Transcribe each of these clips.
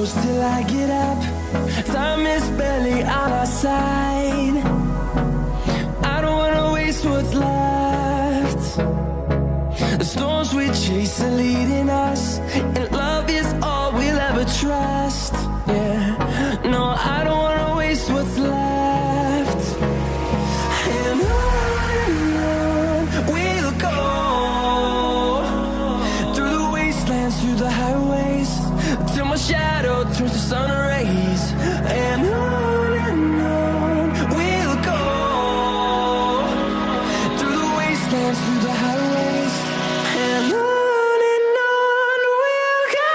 close till I get up. Time is barely on our side. I don't wanna waste what's left. The storms we chase are leading us, and love is all we'll ever trust. Yeah, no, I don't wanna waste what's left. And on we'll go, through the wastelands, through the highways, till my shadow turns to sun rays. And on we'll go, through the wastelands, through the highways, and on we'll go.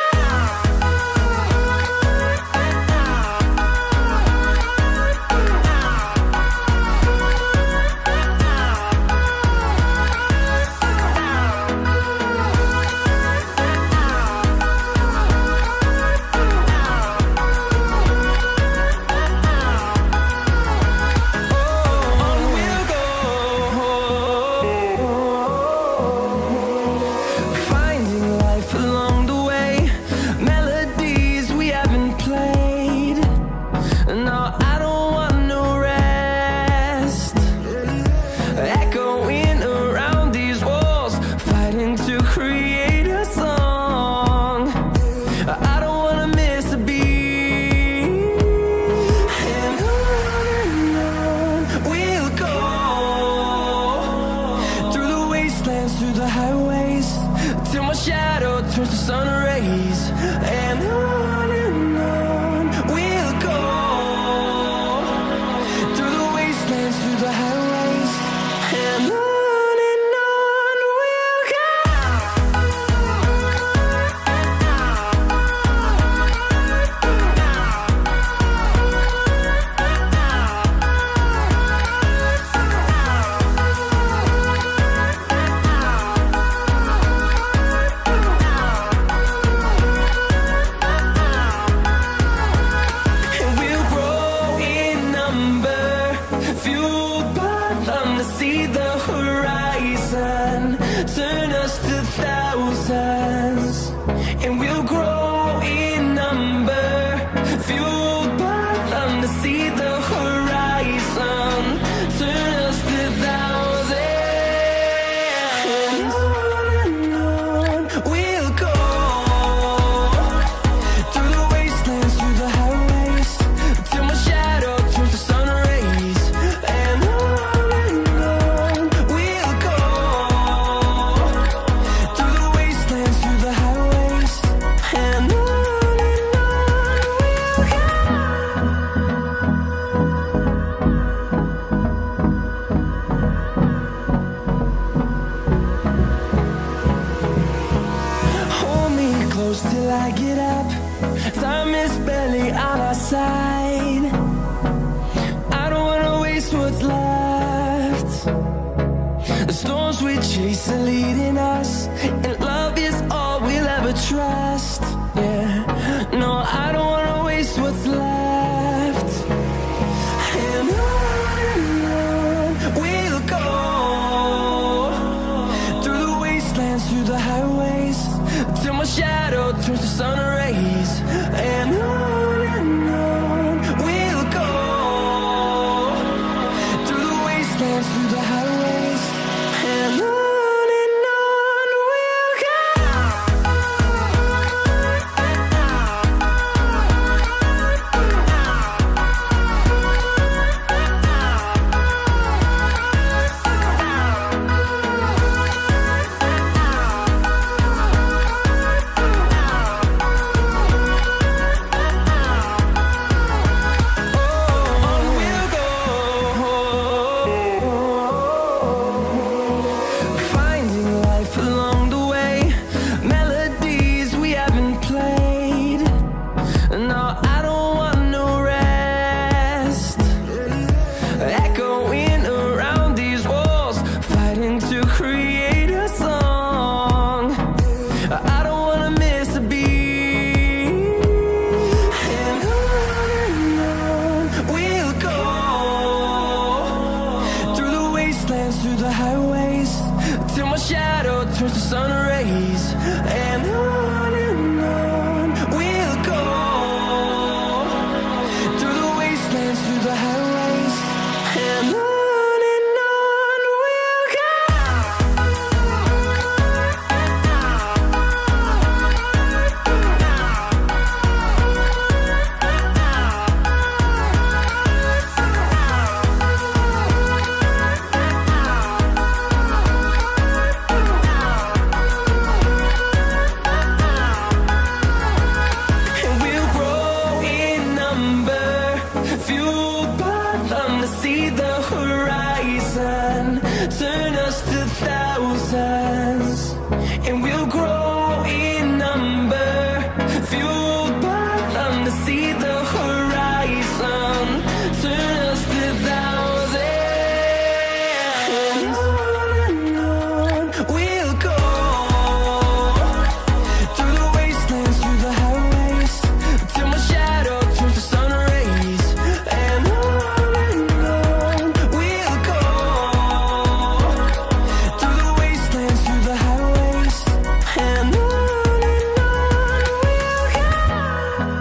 Through the highways, till my shadow turns to sun rays. And on we'll go, through the wastelands, through the highways, and on we'll go. See the horizon, turn us to thousands, and we'll grow in number, fueled by them to see the horizon, turn us to thousands. And on we'll go, through the wastelands, through the highways, till my shadow turns to sun rays. And till I get up, time is barely on our side. I don't wanna waste what's left. The storms we chase are leading us, and love is all we'll ever trust. Yeah, no, I don't wanna waste what's left. And on we'll go, through the wastelands, through the highways, till my shadow turns to sun rays. And on we'll go, through the wastelands, through the highways, and on we'll go. through the highways till my shadow turns to sun rays.